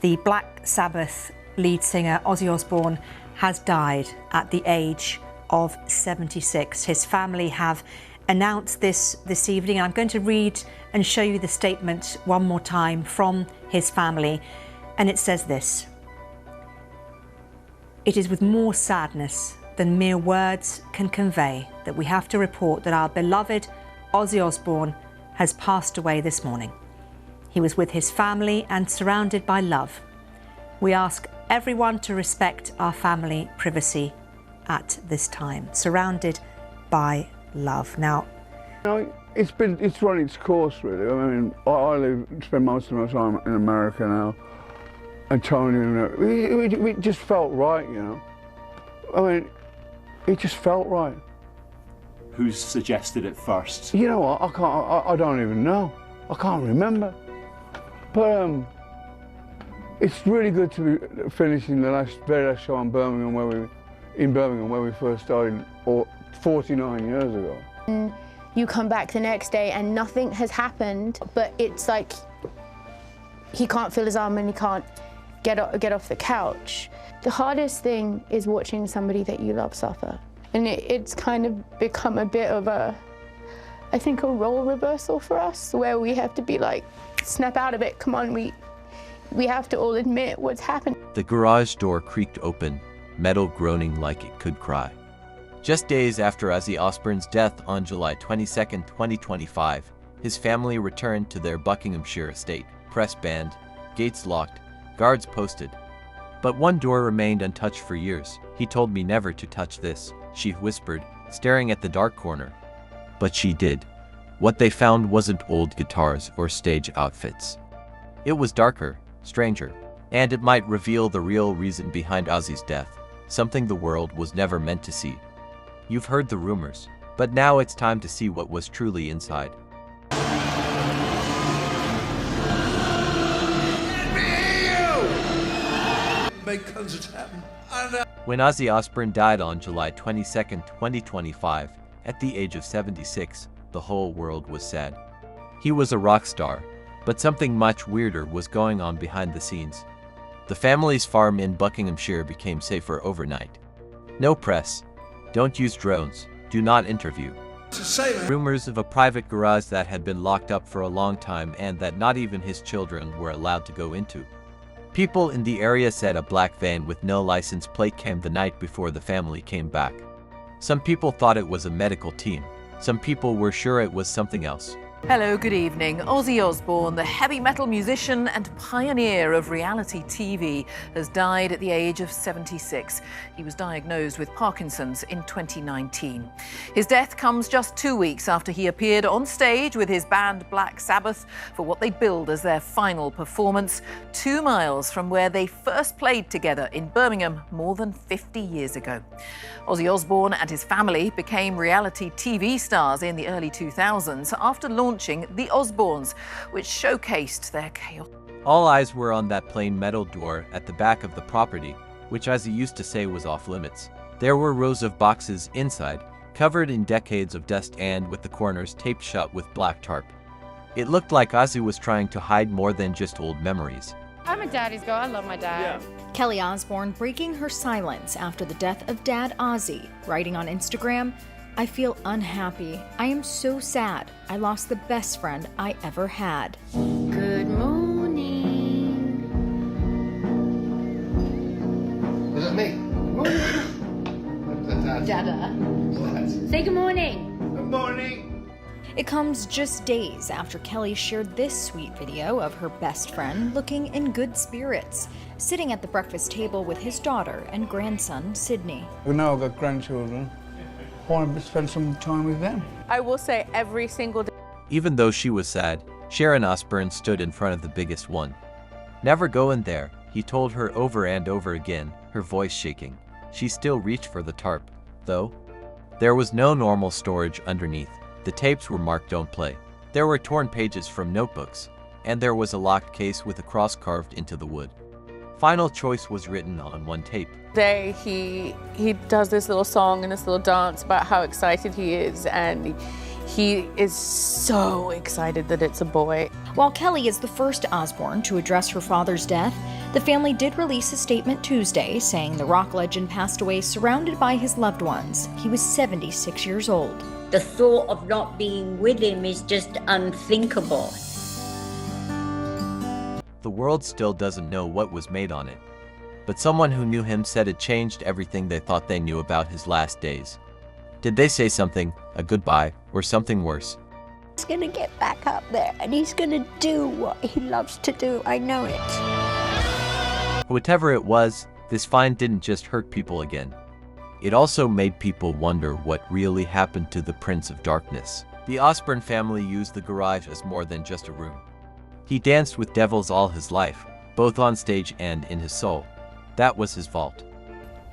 The Black Sabbath lead singer Ozzy Osbourne has died at the age of 76. His family have announced this evening. I'm going to read and show you the statement one more time from his family, and it says this: "It is with more sadness than mere words can convey that we have to report that our beloved Ozzy Osbourne has passed away this morning. He was with his family and surrounded by love. We ask everyone to respect our family privacy at this time." Surrounded by love. Now, it's run its course, really. I mean, I spend most of my time in America now, and Tony, it just felt right, you know. I mean, it just felt right. Who suggested it first? You know what? I don't even know. I can't remember. But it's really good to be finishing the very last show in Birmingham where we first started, 49 years ago. You come back the next day and nothing has happened, but it's like he can't feel his arm and he can't get off the couch. The hardest thing is watching somebody that you love suffer. And it's kind of become a bit of I think, a role reversal for us, where we have to be like, snap out of it, come on, we have to all admit what's happened. The garage door creaked open, metal groaning like it could cry. Just days after Ozzy Osbourne's death on July 22, 2025, his family returned to their Buckinghamshire estate, press banned, gates locked, guards posted. But one door remained untouched for years. "He told me never to touch this," she whispered, staring at the dark corner. But she did. What they found wasn't old guitars or stage outfits. It was darker, stranger, and it might reveal the real reason behind Ozzy's death, something the world was never meant to see. You've heard the rumors, but now it's time to see what was truly inside. Make concerts happen. When Ozzy Osbourne died on July 22, 2025, at the age of 76, the whole world was sad. He was a rock star, but something much weirder was going on behind the scenes. The family's farm in Buckinghamshire became safer overnight. No press. Don't use drones. Do not interview. Rumors of a private garage that had been locked up for a long time and that not even his children were allowed to go into. People in the area said a black van with no license plate came the night before the family came back. Some people thought it was a medical team. Some people were sure it was something else. Hello, good evening. Ozzy Osbourne, the heavy metal musician and pioneer of reality TV, has died at the age of 76. He was diagnosed with Parkinson's in 2019. His death comes just 2 weeks after he appeared on stage with his band Black Sabbath for what they billed as their final performance, 2 miles from where they first played together in Birmingham more than 50 years ago. Ozzy Osbourne and his family became reality TV stars in the early 2000s after launching The Osbournes, which showcased their chaos. All eyes were on that plain metal door at the back of the property, which, as he used to say, was off limits. There were rows of boxes inside, covered in decades of dust and with the corners taped shut with black tarp. It looked like Ozzy was trying to hide more than just old memories. I'm a daddy's girl. I love my dad. Yeah. Kelly Osbourne breaking her silence after the death of Dad Ozzy, writing on Instagram, "I feel unhappy. I am so sad. I lost the best friend I ever had." Good morning. Is that me? Morning. Dada. Say good morning. Good morning. It comes just days after Kelly shared this sweet video of her best friend looking in good spirits, sitting at the breakfast table with his daughter and grandson, Sydney. We now got grandchildren. I want to spend some time with them. I will say every single day. Even though she was sad, Sharon Osbourne stood in front of the biggest one. "Never go in there," he told her over and over again, her voice shaking. She still reached for the tarp, though. There was no normal storage underneath. The tapes were marked "Don't Play." There were torn pages from notebooks, and there was a locked case with a cross carved into the wood. Final choice was written on one tape. Today he does this little song and this little dance about how excited he is, and he is so excited that it's a boy. While Kelly is the first Osbourne to address her father's death, The family did release a statement Tuesday saying the rock legend passed away surrounded by his loved ones. He was 76 years old. The thought of not being with him is just unthinkable. The world still doesn't know what was made on it, but someone who knew him said it changed everything they thought they knew about his last days. Did they say something, a goodbye, or something worse? He's gonna get back up there and he's gonna do what he loves to do, I know it. Whatever it was, this find didn't just hurt people again. It also made people wonder what really happened to the Prince of Darkness. The Osbourne family used the garage as more than just a room. He danced with devils all his life, both on stage and in his soul. That was his vault.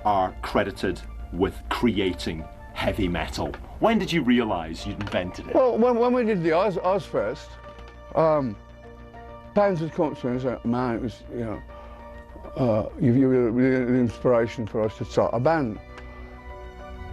Are credited with creating heavy metal. When did you realise you'd invented it? Well, when we did the Ozfest, bands would come up to me and say, man, it was, you were the inspiration for us to start a band.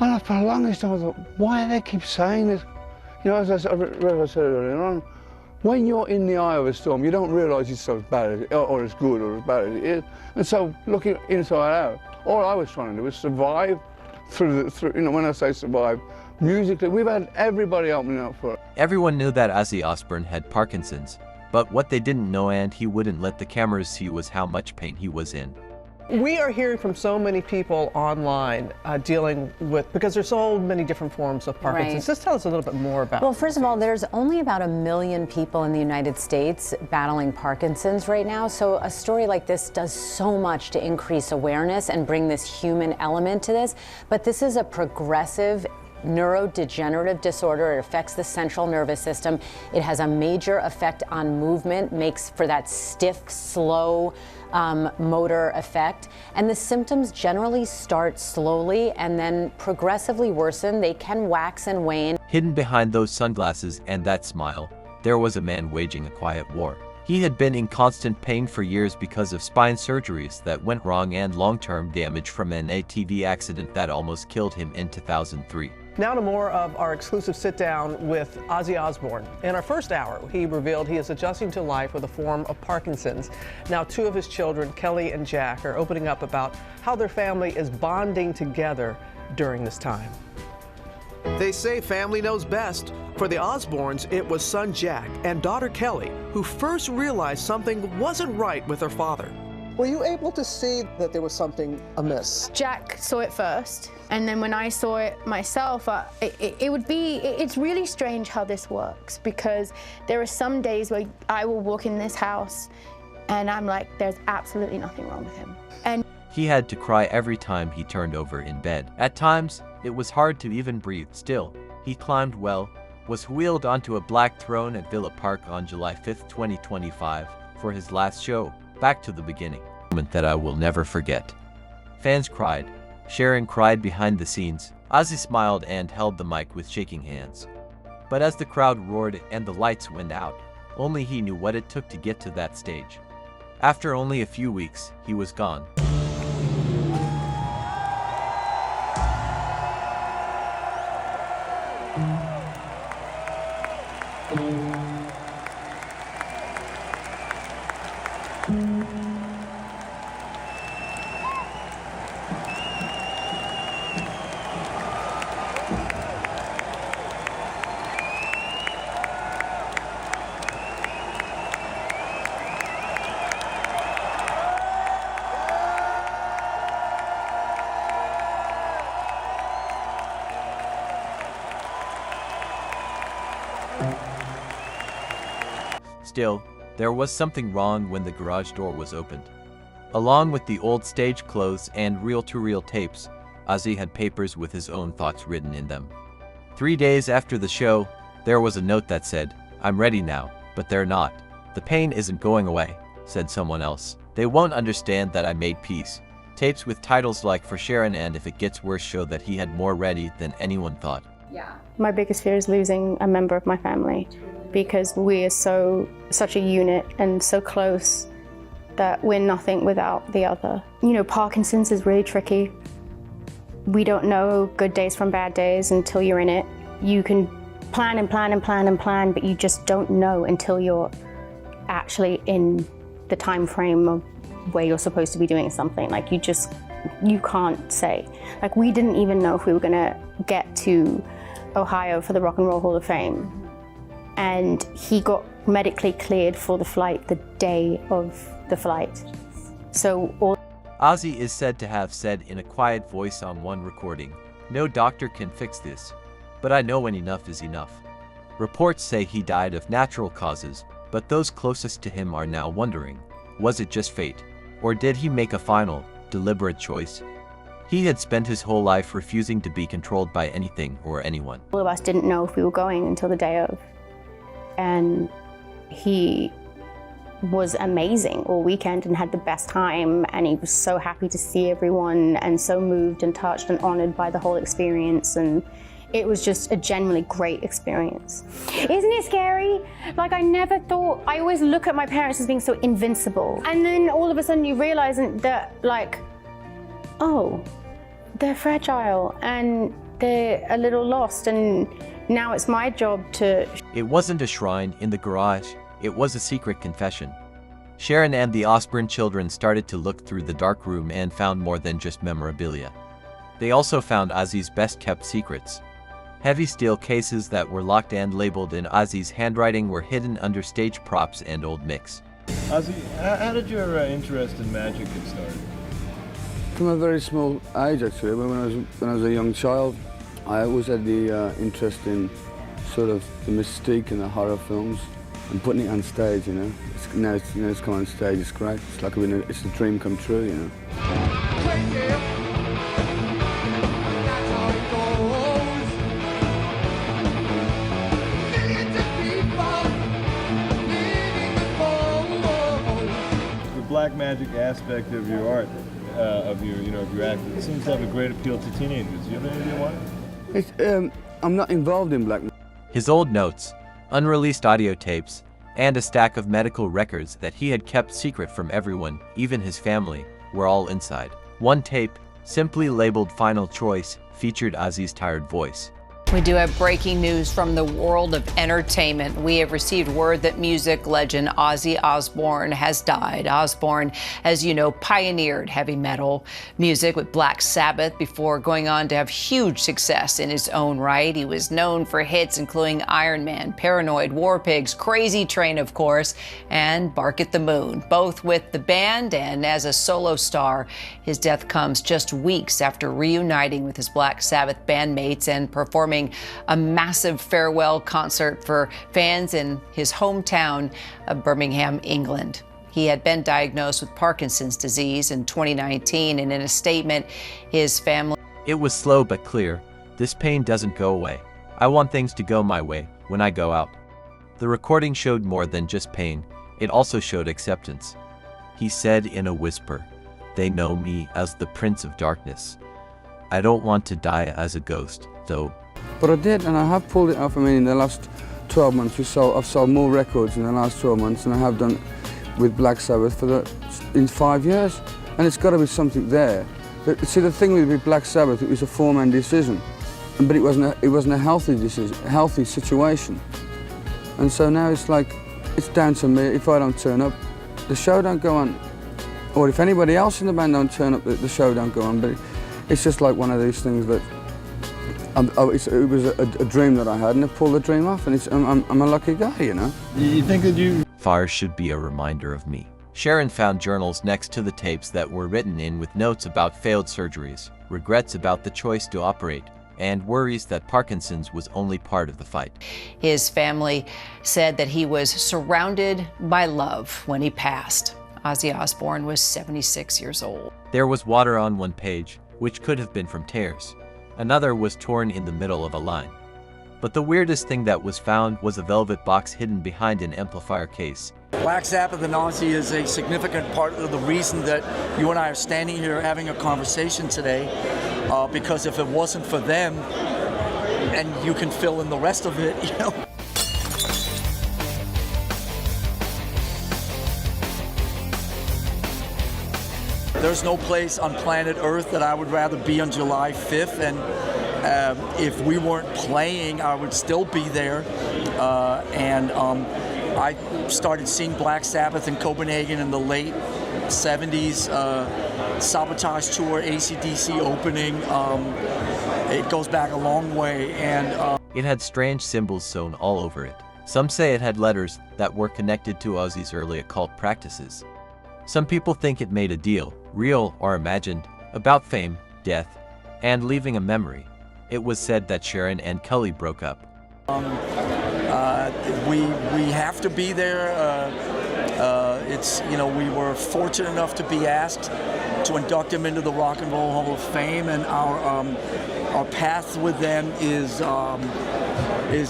And for the longest time I thought, why do they keep saying this? As I said earlier on, when you're in the eye of a storm, you don't realise it's so bad as or as good or as bad as it is. And so, looking inside out, all I was trying to do was survive through when I say survive, musically, we've had everybody opening up for it. Everyone knew that Ozzy Osbourne had Parkinson's, but what they didn't know and he wouldn't let the cameras see was how much pain he was in. We are hearing from so many people online dealing with, because there's so many different forms of Parkinson's. Right. Just tell us a little bit more about Well, first of all, there's only about 1 million people in the United States battling Parkinson's right now. So a story like this does so much to increase awareness and bring this human element to this. But this is a progressive neurodegenerative disorder. It affects the central nervous system. It has a major effect on movement, makes for that stiff, slow motor effect. And the symptoms generally start slowly and then progressively worsen. They can wax and wane. Hidden behind those sunglasses and that smile, there was a man waging a quiet war. He had been in constant pain for years because of spine surgeries that went wrong and long-term damage from an ATV accident that almost killed him in 2003. Now to more of our exclusive sit-down with Ozzy Osbourne. In our first hour, he revealed he is adjusting to life with a form of Parkinson's. Now 2 of his children, Kelly and Jack, are opening up about how their family is bonding together during this time. They say family knows best. For the Osbournes, it was son Jack and daughter Kelly who first realized something wasn't right with their father. Were you able to see that there was something amiss? Jack saw it first, and then when I saw it myself, it's really strange how this works, because there are some days where I will walk in this house and I'm like, there's absolutely nothing wrong with him. And he had to cry every time he turned over in bed. At times, it was hard to even breathe. Still, he climbed well, was wheeled onto a black throne at Villa Park on July 5, 2025 for his last show. Back to the beginning. A moment that I will never forget. Fans cried. Sharon cried behind the scenes. Ozzy smiled and held the mic with shaking hands. But as the crowd roared and the lights went out, only he knew what it took to get to that stage. After only a few weeks, he was gone. Still, there was something wrong when the garage door was opened. Along with the old stage clothes and reel-to-reel tapes, Ozzy had papers with his own thoughts written in them. 3 days after the show, there was a note that said, "I'm ready now, but they're not. The pain isn't going away," said someone else. "They won't understand that I made peace." Tapes with titles like "For Sharon" and "If It Gets Worse" showed that he had more ready than anyone thought. Yeah. My biggest fear is losing a member of my family, because we are such a unit and so close that we're nothing without the other. Parkinson's is really tricky. We don't know good days from bad days until you're in it. You can plan and plan and plan and plan, but you just don't know until you're actually in the time frame of where you're supposed to be doing something. Like you can't say. Like we didn't even know if we were gonna get to Ohio for the Rock and Roll Hall of Fame. And he got medically cleared for the flight the day of the flight. So Ozzy is said to have said in a quiet voice on one recording, "No doctor can fix this, but I know when enough is enough." Reports say he died of natural causes, but those closest to him are now wondering, was it just fate, or did he make a final, deliberate choice? He had spent his whole life refusing to be controlled by anything or anyone. all of us didn't know if we were going until the day of. And he was amazing all weekend and had the best time, and he was so happy to see everyone and so moved and touched and honored by the whole experience, and it was just a genuinely great experience. Isn't it scary? Like I never thought, I always look at my parents as being so invincible, and then all of a sudden you realize that like, oh, they're fragile and they're a little lost, and now it's my job to... It wasn't a shrine in the garage. It was a secret confession. Sharon and the Osbourne children started to look through the dark room and found more than just memorabilia. They also found Ozzy's best-kept secrets. Heavy steel cases that were locked and labeled in Ozzy's handwriting were hidden under stage props and old mix. Ozzy, how did your interest in magic get started? From a very small age, actually. When I was a young child, I always had the interest in sort of the mystique and the horror films and putting it on stage, you know. Now it's come on stage, it's great. It's like it's a dream come true, you know. The black magic aspect of your art, of your acting, it seems to have a great appeal to teenagers. Do you have any idea why? I'm not involved in black magic. His old notes, unreleased audio tapes, and a stack of medical records that he had kept secret from everyone, even his family, were all inside. One tape, simply labeled Final Choice, featured Ozzy's tired voice. We do have breaking news from the world of entertainment. We have received word that music legend Ozzy Osbourne has died. Osbourne, as you know, pioneered heavy metal music with Black Sabbath before going on to have huge success in his own right. He was known for hits including Iron Man, Paranoid, War Pigs, Crazy Train, of course, and Bark at the Moon, both with the band and as a solo star. His death comes just weeks after reuniting with his Black Sabbath bandmates and performing a massive farewell concert for fans in his hometown of Birmingham, England. He had been diagnosed with Parkinson's disease in 2019, and in a statement, his family... It was slow but clear. This pain doesn't go away. I want things to go my way when I go out. The recording showed more than just pain. It also showed acceptance. He said in a whisper, "They know me as the Prince of Darkness. I don't want to die as a ghost, though." But I did, and I have pulled it off. I mean, in the last 12 months, I've sold more records in the last 12 months than I have done with Black Sabbath in 5 years. And it's got to be something there. But, see, the thing with Black Sabbath, it was a four-man decision, but it wasn't a healthy decision, healthy situation. And so now it's like, it's down to me. If I don't turn up, the show don't go on. Or if anybody else in the band don't turn up, the show don't go on. But it's just like one of these things that it was a dream that I had, and I pulled the dream off, and I'm a lucky guy, you know. You think that you... Fire should be a reminder of me. Sharon found journals next to the tapes that were written in with notes about failed surgeries, regrets about the choice to operate, and worries that Parkinson's was only part of the fight. His family said that he was surrounded by love when he passed. Ozzy Osbourne was 76 years old. There was water on one page, which could have been from tears. Another was torn in the middle of a line. But the weirdest thing that was found was a velvet box hidden behind an amplifier case. Black Sabbath and Ozzy is a significant part of the reason that you and I are standing here having a conversation today, because if it wasn't for them, and you can fill in the rest of it, you know. There's no place on planet Earth that I would rather be on July 5th, and if we weren't playing, I would still be there. I started seeing Black Sabbath in Copenhagen in the late 70s Sabotage tour, AC/DC opening. It goes back a long way, and it had strange symbols sewn all over it. Some say it had letters that were connected to Ozzy's early occult practices. Some people think it made a deal, real or imagined, about fame, death, and leaving a memory. It was said that Sharon and Kelly broke up. We have to be there. It's, you know, we were fortunate enough to be asked to induct him into the Rock and Roll Hall of Fame, and our path with them is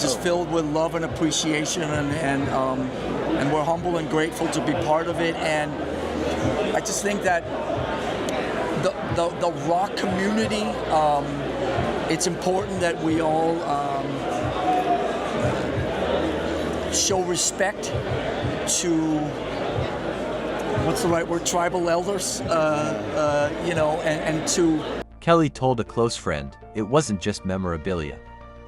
just filled with love and appreciation, and we're humble and grateful to be part of it. And I just think that the rock community, it's important that we all show respect to, what's the right word, tribal elders, you know, and to... Kelly told a close friend, it wasn't just memorabilia.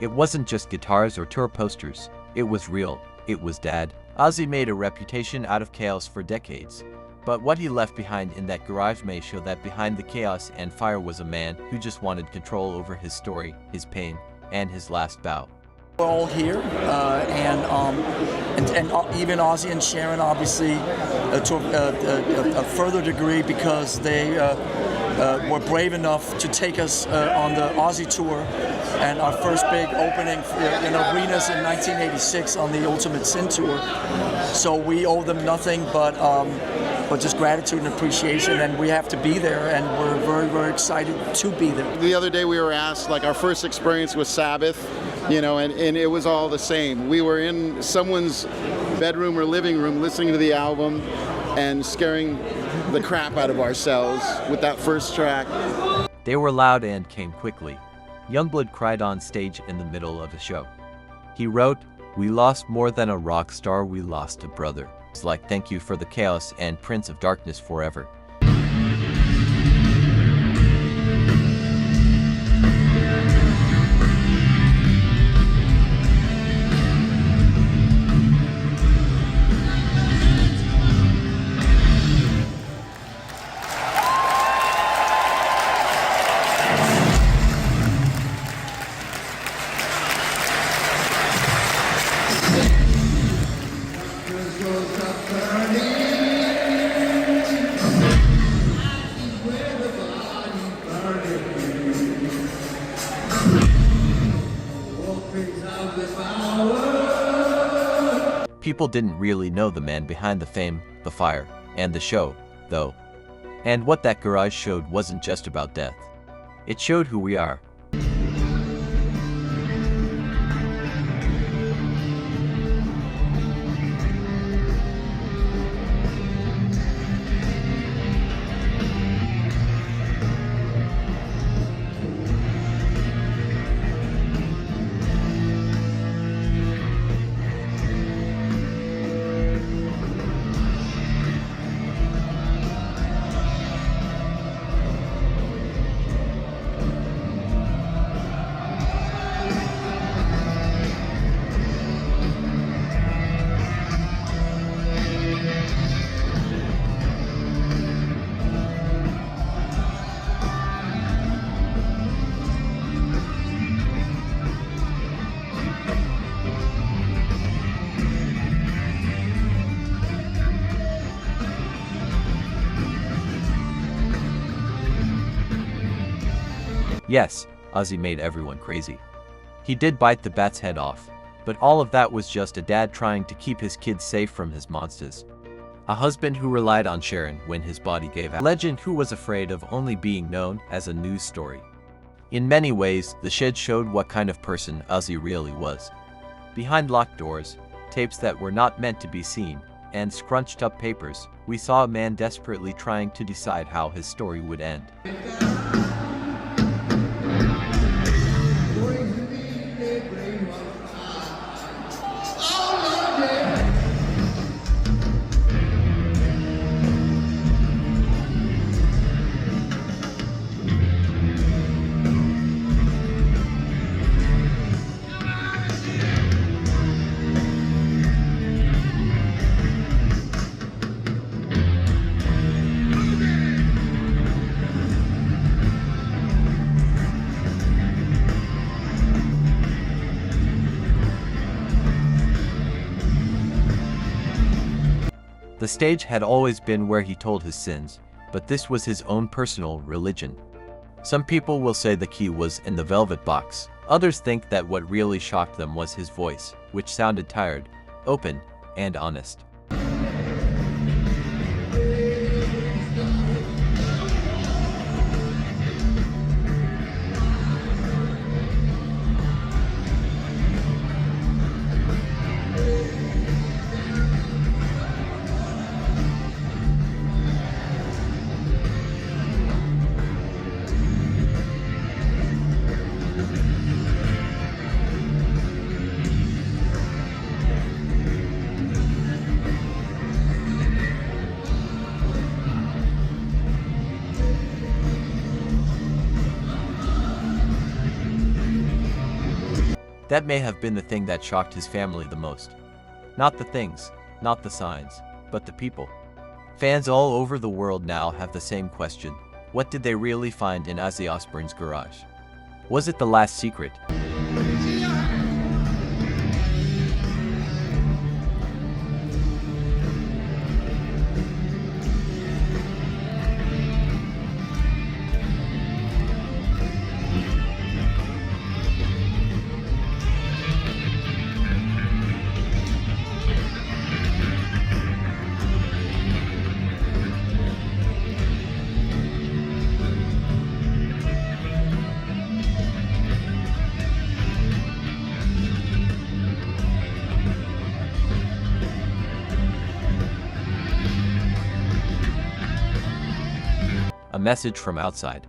It wasn't just guitars or tour posters. It was real. It was Dad. Ozzy made a reputation out of chaos for decades. But what he left behind in that garage may show that behind the chaos and fire was a man who just wanted control over his story, his pain, and his last bow. We're all here, and even Ozzy and Sharon, obviously, to a further degree, because they were brave enough to take us on the Ozzy tour, and our first big opening in arenas in 1986 on the Ultimate Sin tour. So we owe them nothing but just gratitude and appreciation, and we have to be there, and we're very, very excited to be there. The other day we were asked, like, our first experience with Sabbath, you know, and it was all the same. We were in someone's bedroom or living room listening to the album and scaring the crap out of ourselves with that first track. They were loud and came quickly. Youngblood cried on stage in the middle of a show. He wrote, "We lost more than a rock star, we lost a brother. It's like thank you for the chaos and Prince of Darkness forever." People didn't really know the man behind the fame, the fire, and the show, though. And what that garage showed wasn't just about death. It showed who we are. Yes, Ozzy made everyone crazy. He did bite the bat's head off, but all of that was just a dad trying to keep his kids safe from his monsters. A husband who relied on Sharon when his body gave out. A legend who was afraid of only being known as a news story. In many ways, the shed showed what kind of person Ozzy really was. Behind locked doors, tapes that were not meant to be seen, and scrunched up papers, we saw a man desperately trying to decide how his story would end. The stage had always been where he told his sins, but this was his own personal religion. Some people will say the key was in the velvet box. Others think that what really shocked them was his voice, which sounded tired, open, and honest. That may have been the thing that shocked his family the most. Not the things, not the signs, but the people. Fans all over the world now have the same question. What did they really find in Ozzy Osbourne's garage? Was it the last secret? A message from outside,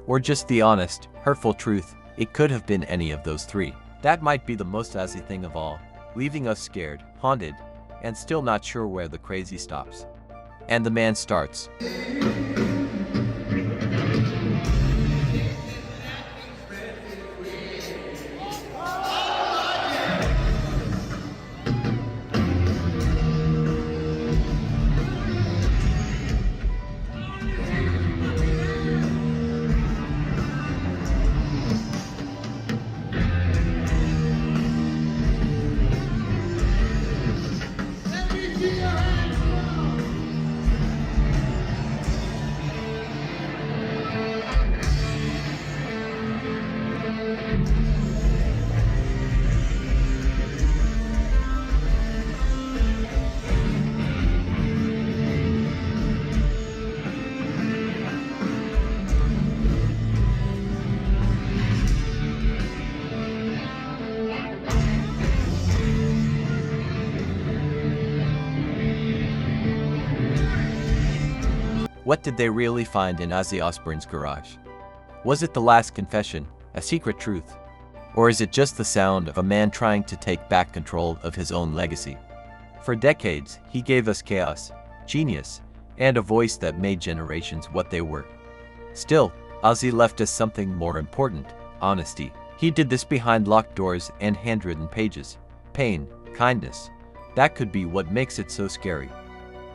or just the honest, hurtful truth. It could have been any of those three. That might be the most Ozzy thing of all, leaving us scared, haunted, and still not sure where the crazy stops. And the man starts. What did they really find in Ozzy Osbourne's garage? Was it the last confession, a secret truth? Or is it just the sound of a man trying to take back control of his own legacy? For decades, he gave us chaos, genius, and a voice that made generations what they were. Still, Ozzy left us something more important: honesty. He did this behind locked doors and handwritten pages. Pain, kindness. That could be what makes it so scary.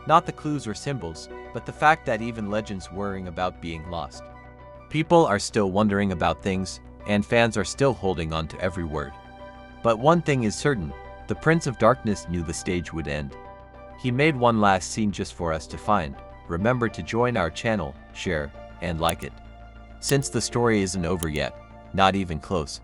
Not the clues or symbols, but the fact that even legends worrying about being lost. People are still wondering about things, and fans are still holding on to every word. But one thing is certain: the Prince of Darkness knew the stage would end. He made one last scene just for us to find. Remember to join our channel, share, and like it. Since the story isn't over yet, not even close.